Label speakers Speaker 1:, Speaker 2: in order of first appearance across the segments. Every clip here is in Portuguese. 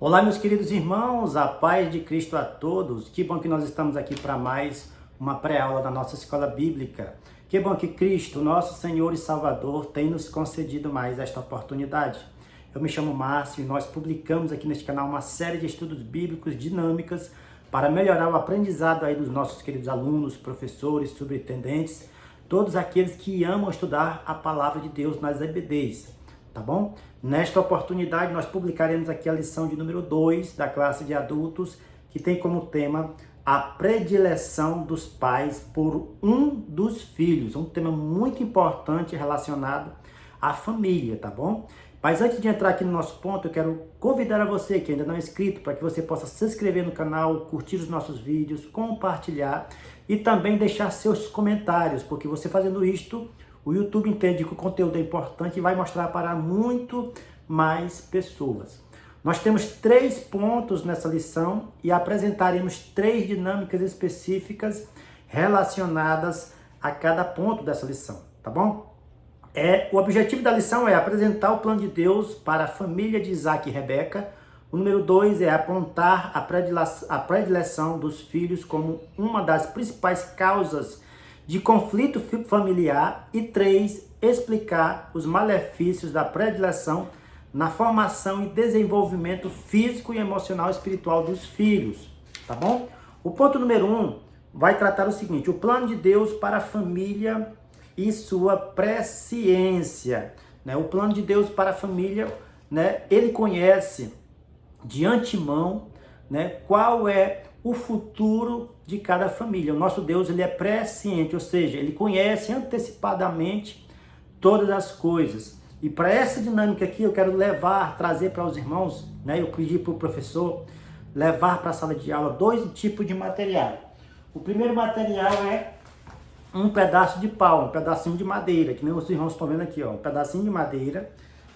Speaker 1: Olá, meus queridos irmãos, a paz de Cristo a todos. Que bom que nós estamos aqui para mais uma pré-aula da nossa escola bíblica. Que bom que Cristo, nosso Senhor e Salvador, tem nos concedido mais esta oportunidade. Eu me chamo Márcio e nós publicamos aqui neste canal uma série de estudos bíblicos dinâmicas para melhorar o aprendizado aí dos nossos queridos alunos, professores, superintendentes, todos aqueles que amam estudar a palavra de Deus nas EBDs. Tá bom? Nesta oportunidade, nós publicaremos aqui a lição de número 2 da classe de adultos, que tem como tema a predileção dos pais por um dos filhos. Um tema muito importante relacionado à família, tá bom? Mas antes de entrar aqui no nosso ponto, eu quero convidar a você que ainda não é inscrito, para que você possa se inscrever no canal, curtir os nossos vídeos, compartilhar e também deixar seus comentários, porque você fazendo isto, o YouTube entende que o conteúdo é importante e vai mostrar para muito mais pessoas. Nós temos 3 pontos nessa lição e apresentaremos 3 dinâmicas específicas relacionadas a cada ponto dessa lição, tá bom? O objetivo da lição é apresentar o plano de Deus para a família de Isaac e Rebeca. O número 2 é apontar a predileção dos filhos como uma das principais causas de conflito familiar. E 3, explicar os malefícios da predileção na formação e desenvolvimento físico e emocional e espiritual dos filhos, tá bom? O ponto número 1 vai tratar o seguinte: o plano de Deus para a família e sua presciência, né? O plano de Deus para a família, né? Ele conhece de antemão, né, qual é o futuro de cada família. O nosso Deus, ele é presciente, ou seja, ele conhece antecipadamente todas as coisas. E para essa dinâmica aqui, eu quero trazer para os irmãos, né, eu pedi para o professor levar para a sala de aula 2 tipos de material. O primeiro material é um pedaço de pau, um pedacinho de madeira, que nem os irmãos estão vendo aqui, ó, um pedacinho de madeira,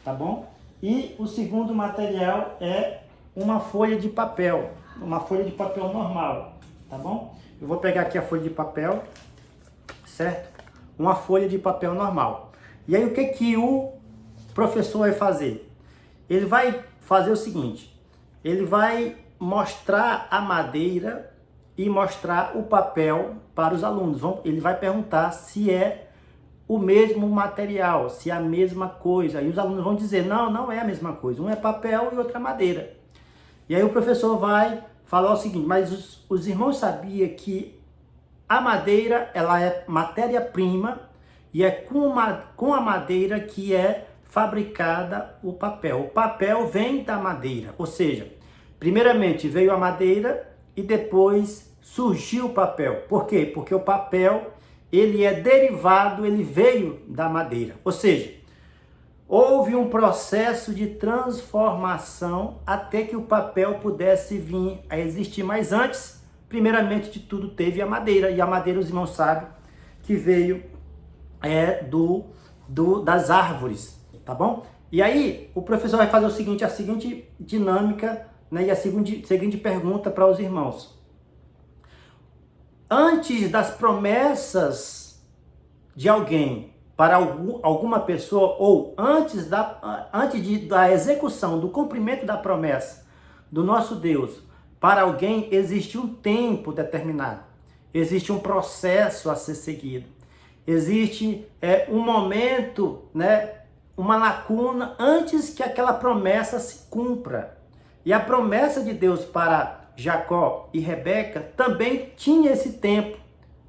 Speaker 1: tá bom? E o segundo material é uma folha de papel, uma folha de papel normal, tá bom? Eu vou pegar aqui a folha de papel, certo? Uma folha de papel normal. E aí o que o professor vai fazer? Ele vai fazer o seguinte: ele vai mostrar a madeira e mostrar o papel para os alunos. Ele vai perguntar se é o mesmo material, se é a mesma coisa. Aí os alunos vão dizer: não, não é a mesma coisa. Um é papel e outro é madeira. E aí o professor vai falar o seguinte: mas os irmãos sabiam que a madeira, ela é matéria-prima e é com a madeira que é fabricada o papel. O papel vem da madeira, ou seja, primeiramente veio a madeira e depois surgiu o papel. Por quê? Porque o papel, ele é derivado, ele veio da madeira. Ou seja, houve um processo de transformação até que o papel pudesse vir a existir. Mas antes, primeiramente de tudo, teve a madeira. E a madeira, os irmãos sabem, que veio das árvores, tá bom? E aí, o professor vai fazer a seguinte dinâmica, né, e a seguinte pergunta para os irmãos. Antes das promessas de alguém para alguma pessoa, ou antes da execução, do cumprimento da promessa do nosso Deus para alguém, existe um tempo determinado, existe um processo a ser seguido, existe um momento, né, uma lacuna antes que aquela promessa se cumpra. E a promessa de Deus para Jacó e Rebeca também tinha esse tempo,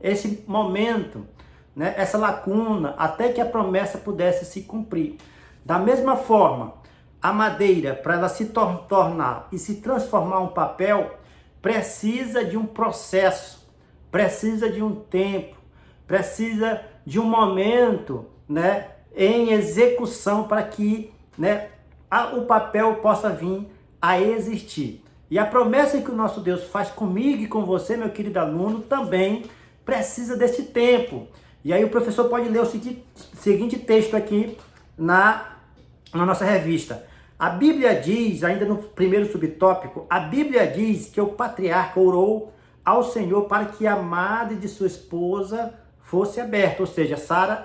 Speaker 1: esse momento, né, essa lacuna, até que a promessa pudesse se cumprir. Da mesma forma, a madeira, para ela se tornar e se transformar em um papel, precisa de um processo, precisa de um tempo, precisa de um momento, né, em execução para que, né, o papel possa vir a existir. E a promessa que o nosso Deus faz comigo e com você, meu querido aluno, também precisa desse tempo. E aí o professor pode ler o seguinte texto aqui na nossa revista. A Bíblia diz, ainda no primeiro subtópico, a Bíblia diz que o patriarca orou ao Senhor para que a madre de sua esposa fosse aberta. Ou seja, Sara,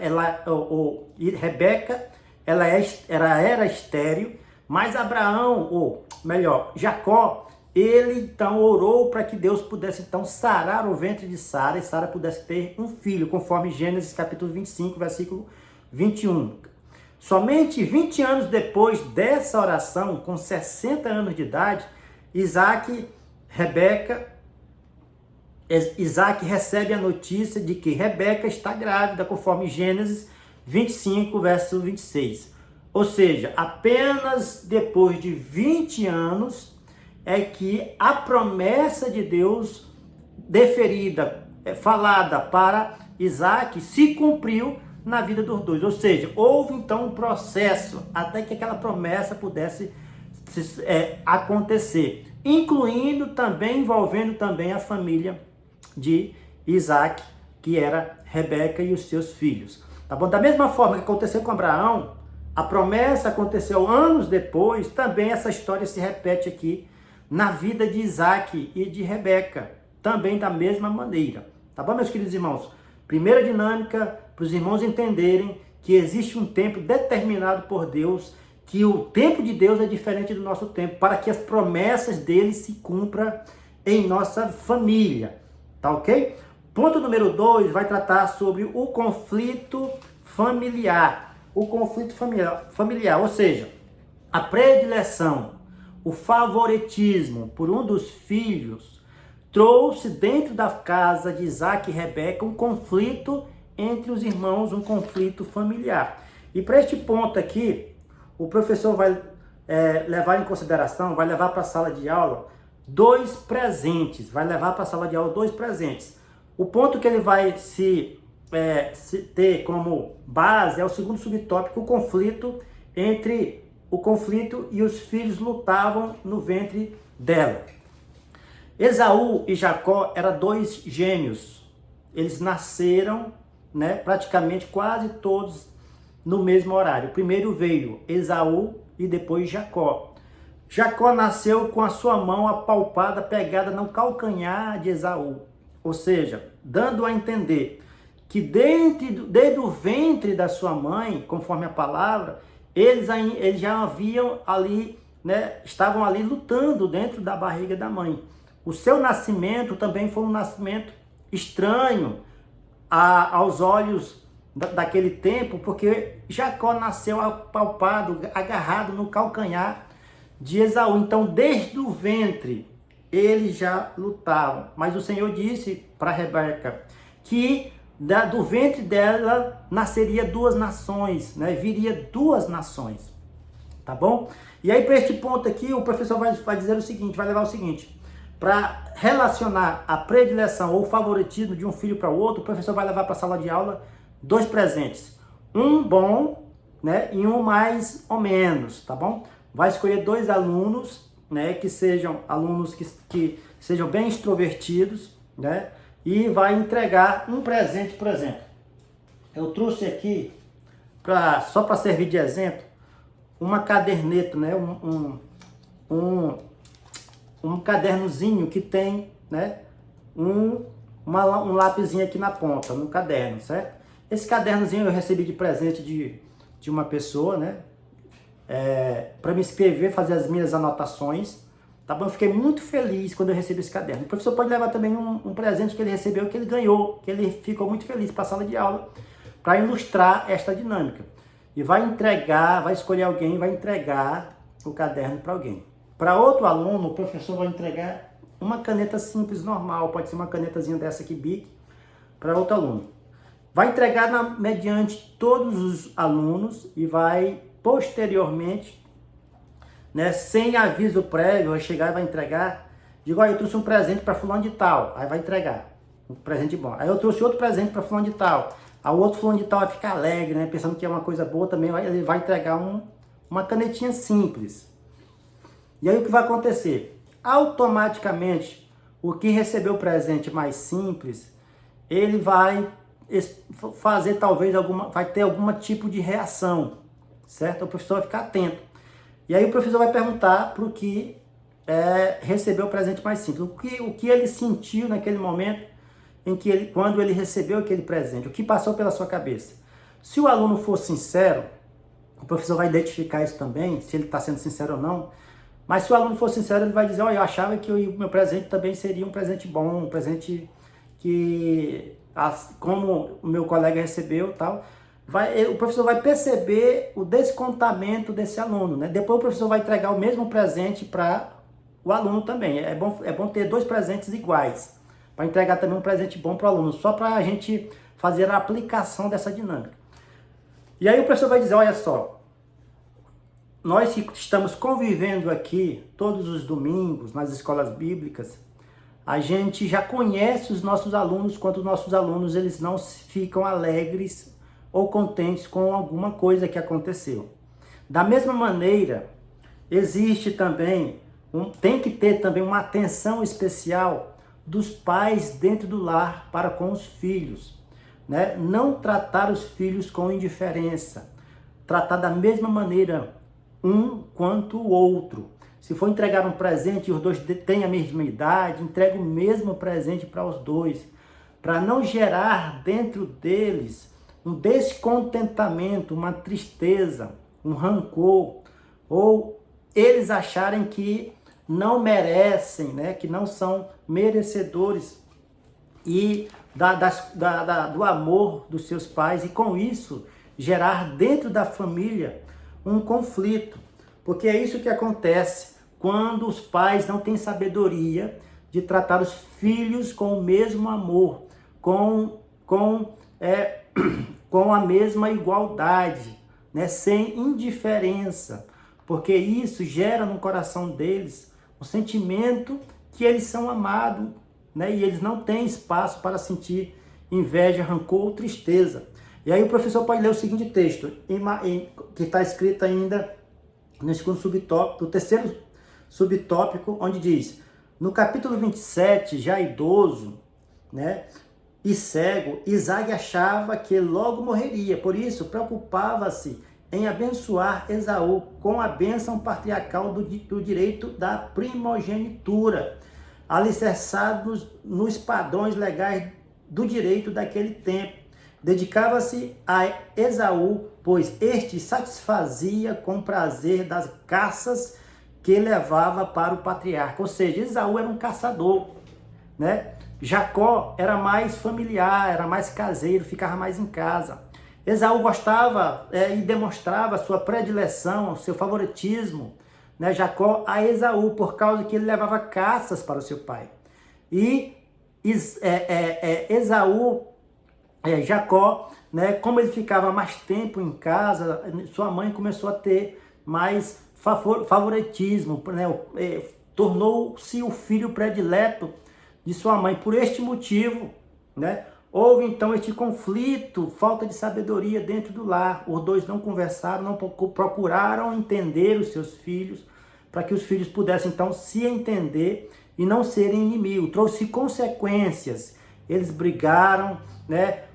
Speaker 1: Rebeca, ela era estéril, Mas Abraão, ou melhor, Jacó, ele então orou para que Deus pudesse então sarar o ventre de Sara e Sara pudesse ter um filho, conforme Gênesis capítulo 25, versículo 21. Somente 20 anos depois dessa oração, com 60 anos de idade, Isaac recebe a notícia de que Rebeca está grávida, conforme Gênesis 25, verso 26. Ou seja, apenas depois de 20 anos é que a promessa de Deus deferida, falada para Isaac, se cumpriu na vida dos dois. Ou seja, houve então um processo até que aquela promessa pudesse acontecer, incluindo também, envolvendo também a família de Isaac, que era Rebeca e os seus filhos. Tá bom? Da mesma forma que aconteceu com Abraão, a promessa aconteceu anos depois, também essa história se repete aqui na vida de Isaac e de Rebeca, também da mesma maneira. Tá bom, meus queridos irmãos? Primeira dinâmica, para os irmãos entenderem que existe um tempo determinado por Deus, que o tempo de Deus é diferente do nosso tempo, para que as promessas dele se cumpram em nossa família. Tá ok? Ponto número 2 vai tratar sobre o conflito familiar. O conflito familiar, ou seja, a predileção, o favoritismo por um dos filhos trouxe dentro da casa de Isaac e Rebeca um conflito entre os irmãos, um conflito familiar. E para este ponto aqui, o professor vai levar em consideração, vai levar para a sala de aula dois presentes, O ponto que ele vai se ter como base é o segundo subtópico, o conflito e os filhos lutavam no ventre dela. Esaú e Jacó eram dois gêmeos. Eles nasceram, praticamente quase todos no mesmo horário. Primeiro veio Esaú e depois Jacó. Jacó nasceu com a sua mão apalpada, pegada no calcanhar de Esaú. Ou seja, dando a entender que desde o ventre da sua mãe, conforme a palavra, eles já haviam ali, estavam ali lutando dentro da barriga da mãe. O seu nascimento também foi um nascimento estranho aos olhos daquele tempo, porque Jacó nasceu apalpado, agarrado no calcanhar de Esaú. Então, desde o ventre, ele já lutava. Mas o Senhor disse para Rebeca que do ventre dela nasceria duas nações, viria duas nações, tá bom? E aí, para este ponto aqui, o professor vai dizer o seguinte, vai levar o seguinte: para relacionar a predileção ou favoritismo de um filho para o outro, o professor vai levar para a sala de aula dois presentes, um bom, e um mais ou menos, tá bom? Vai escolher dois alunos, que sejam alunos que sejam bem extrovertidos, e vai entregar um presente, por exemplo. Eu trouxe aqui, só para servir de exemplo, uma caderneta, um cadernozinho que tem, um lapisinho aqui na ponta, no caderno, certo? Esse cadernozinho eu recebi de presente de uma pessoa, para me escrever, fazer as minhas anotações, tá bom? Eu fiquei muito feliz quando eu recebi esse caderno. O professor pode levar também um presente que ele recebeu, que ele ganhou, que ele ficou muito feliz para a sala de aula, para ilustrar esta dinâmica. E vai escolher alguém, vai entregar o caderno para alguém. Para outro aluno, o professor vai entregar uma caneta simples, normal, pode ser uma canetazinha dessa aqui, Bic, para outro aluno. Vai entregar mediante todos os alunos e vai posteriormente, sem aviso prévio, vai chegar e vai entregar. Digo, eu trouxe um presente para fulano de tal, aí vai entregar um presente bom. Aí eu trouxe outro presente para fulano de tal, aí o outro fulano de tal vai ficar alegre, pensando que é uma coisa boa também, ele vai entregar uma canetinha simples. E aí o que vai acontecer? Automaticamente, o que recebeu o presente mais simples, ele vai fazer vai ter algum tipo de reação, certo? O professor vai ficar atento. E aí o professor vai perguntar para o que recebeu o presente mais simples. O que ele sentiu naquele momento quando ele recebeu aquele presente. O que passou pela sua cabeça. Se o aluno for sincero, O professor vai identificar isso também, se ele está sendo sincero ou não. Mas se o aluno for sincero, ele vai dizer, olha, eu achava que o meu presente também seria um presente bom, um presente que, como o meu colega recebeu, tal. O professor vai perceber o descontamento desse aluno, né? Depois o professor vai entregar o mesmo presente para o aluno também. É bom ter dois presentes iguais, para entregar também um presente bom para o aluno, só para a gente fazer a aplicação dessa dinâmica. E aí o professor vai dizer, olha só, nós que estamos convivendo aqui todos os domingos nas escolas bíblicas, a gente já conhece os nossos alunos, quando os nossos alunos eles não ficam alegres ou contentes com alguma coisa que aconteceu. Da mesma maneira, existe também, tem que ter também uma atenção especial dos pais dentro do lar para com os filhos, né? Não tratar os filhos com indiferença, tratar da mesma maneira um quanto o outro. Se for entregar um presente e os dois têm a mesma idade, entregue o mesmo presente para os dois, para não gerar dentro deles um descontentamento, uma tristeza, um rancor, ou eles acharem que não merecem, né, que não são merecedores e do amor dos seus pais, e com isso gerar dentro da família um conflito, porque é isso que acontece quando os pais não têm sabedoria de tratar os filhos com o mesmo amor, com a mesma igualdade, né? Sem indiferença, porque isso gera no coração deles o sentimento que eles são amados, né? E eles não têm espaço para sentir inveja, rancor ou tristeza. E aí o professor pode ler o seguinte texto, que está escrito ainda no segundo subtópico, o terceiro subtópico, onde diz, no capítulo 27, já idoso, né, e cego, Isaac achava que logo morreria, por isso preocupava-se em abençoar Esaú com a bênção patriarcal do direito da primogenitura, alicerçados nos padrões legais do direito daquele tempo. Dedicava-se a Esaú, pois este satisfazia com prazer das caças que levava para o patriarca. Ou seja, Esaú era um caçador, né? Jacó era mais familiar, era mais caseiro, ficava mais em casa. Esaú gostava e demonstrava sua predileção, seu favoritismo, né? Jacó a Esaú, por causa que ele levava caças para o seu pai. E Jacó, né, como ele ficava mais tempo em casa, sua mãe começou a ter mais favoritismo, né? Tornou-se o filho predileto de sua mãe. Por este motivo, né, houve então este conflito, falta de sabedoria dentro do lar. Os dois não conversaram, não procuraram entender os seus filhos, para que os filhos pudessem então se entender e não serem inimigos. Trouxe consequências. Eles brigaram, né?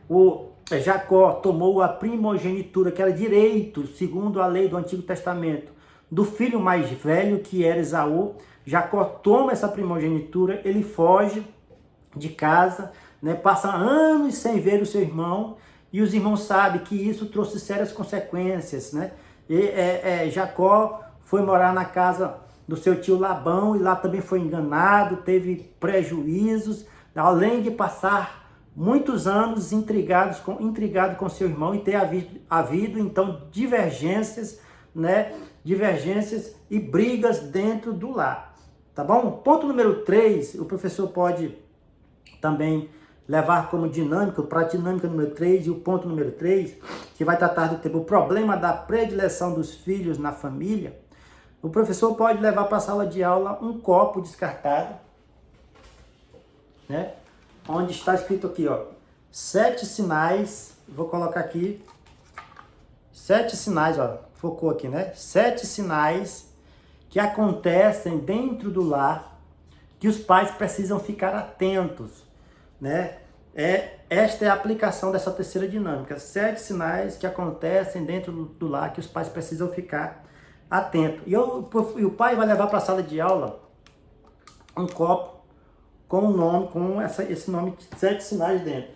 Speaker 1: Jacó tomou a primogenitura, que era direito, segundo a lei do Antigo Testamento, do filho mais velho, que era Esaú. Jacó toma essa primogenitura, ele foge de casa, né? Passa anos sem ver o seu irmão, e os irmãos sabem que isso trouxe sérias consequências, né? Jacó foi morar na casa do seu tio Labão, e lá também foi enganado, teve prejuízos, além de passar muitos anos intrigado com seu irmão e ter havido então divergências, né? Divergências e brigas dentro do lar, tá bom? Ponto número 3, o professor pode também levar como dinâmica, para a dinâmica número 3, e o ponto número 3, que vai tratar do tema, o problema da predileção dos filhos na família. O professor pode levar para a sala de aula um copo descartado, né? Onde está escrito aqui, ó, 7 sinais, vou colocar aqui, 7 sinais, ó, focou aqui, né? 7 sinais que acontecem dentro do lar, que os pais precisam ficar atentos, né? Esta é a aplicação dessa terceira dinâmica, 7 sinais que acontecem dentro do lar, que os pais precisam ficar atentos. E o pai vai levar para a sala de aula um copo com o nome, esse nome de 7 sinais dentro.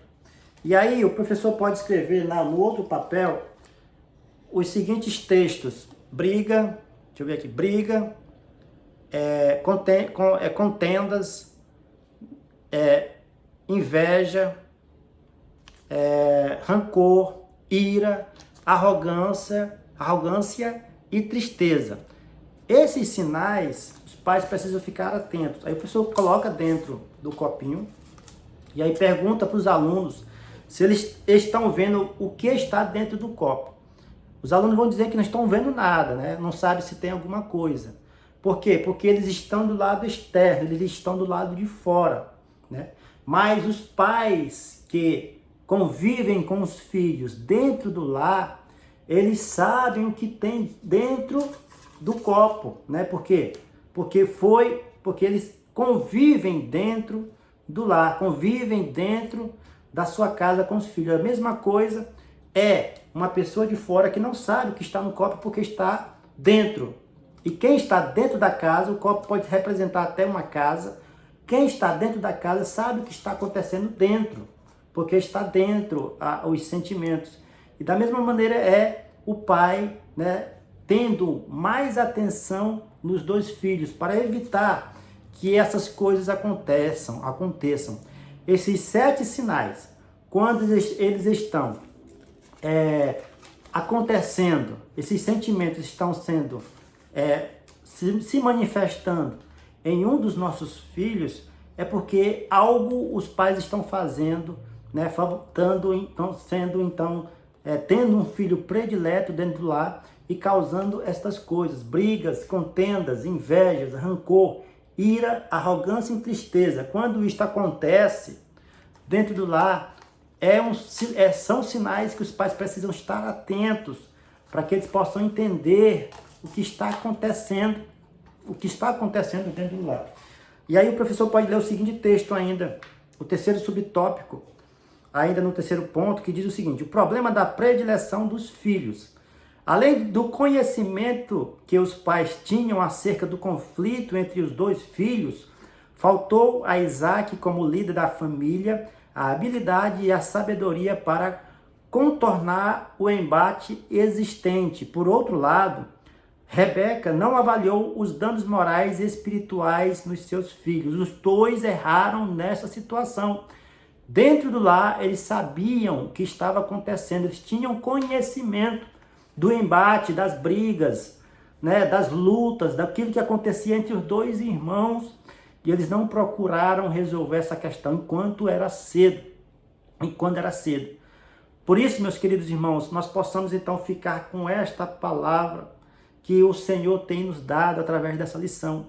Speaker 1: E aí o professor pode escrever no outro papel os seguintes textos: briga, deixa eu ver aqui, briga, contendas, inveja, rancor, ira, arrogância e tristeza. Esses sinais, os pais precisam ficar atentos. Aí o professor coloca dentro do copinho e aí pergunta para os alunos se eles estão vendo o que está dentro do copo. Os alunos vão dizer que não estão vendo nada, né? Não sabem se tem alguma coisa. Por quê? Porque eles estão do lado externo, eles estão do lado de fora, né? Mas os pais que convivem com os filhos dentro do lar, eles sabem o que tem dentro do copo, né? Por quê? Porque eles convivem dentro do lar, convivem dentro da sua casa com os filhos. A mesma coisa é uma pessoa de fora que não sabe o que está no copo porque está dentro. E quem está dentro da casa, o copo pode representar até uma casa. Quem está dentro da casa sabe o que está acontecendo dentro, porque está dentro os sentimentos. E da mesma maneira é o pai, né, tendo mais atenção nos dois filhos para evitar que essas coisas aconteçam. Esses 7 sinais, quando eles estão acontecendo, esses sentimentos estão sendo se manifestando em um dos nossos filhos, é porque algo os pais estão fazendo, né, tendo um filho predileto dentro do lar e causando estas coisas: brigas, contendas, invejas, rancor, ira, arrogância e tristeza. Quando isto acontece dentro do lar, são sinais que os pais precisam estar atentos para que eles possam entender o que está acontecendo dentro do lar. E aí o professor pode ler o seguinte texto ainda, o terceiro subtópico, ainda no terceiro ponto, que diz o seguinte: o problema da predileção dos filhos. Além do conhecimento que os pais tinham acerca do conflito entre os dois filhos, faltou a Isaac, como líder da família, a habilidade e a sabedoria para contornar o embate existente. Por outro lado, Rebeca não avaliou os danos morais e espirituais nos seus filhos. Os dois erraram nessa situação. Dentro do lar, eles sabiam o que estava acontecendo, eles tinham conhecimento do embate, das brigas, né, das lutas, daquilo que acontecia entre os dois irmãos, e eles não procuraram resolver essa questão enquanto era cedo. Por isso, meus queridos irmãos, nós possamos então ficar com esta palavra que o Senhor tem nos dado através dessa lição,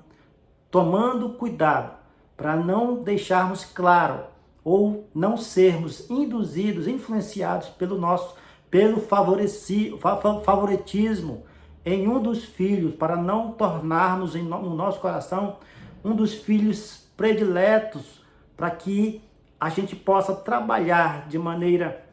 Speaker 1: tomando cuidado para não deixarmos claro ou não sermos induzidos, influenciados pelo favoritismo em um dos filhos, para não tornarmos no nosso coração um dos filhos prediletos, para que a gente possa trabalhar de maneira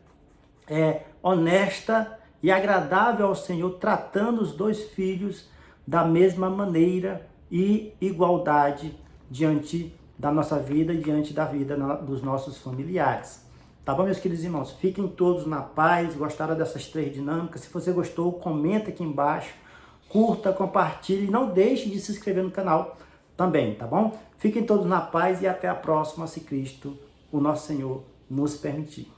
Speaker 1: honesta e agradável ao Senhor, tratando os dois filhos da mesma maneira e igualdade diante da nossa vida e diante da vida dos nossos familiares. Tá bom, meus queridos irmãos? Fiquem todos na paz. Gostaram dessas 3 dinâmicas? Se você gostou, comenta aqui embaixo, curta, compartilhe, não deixe de se inscrever no canal também, tá bom? Fiquem todos na paz e até a próxima, se Cristo, o nosso Senhor, nos permitir.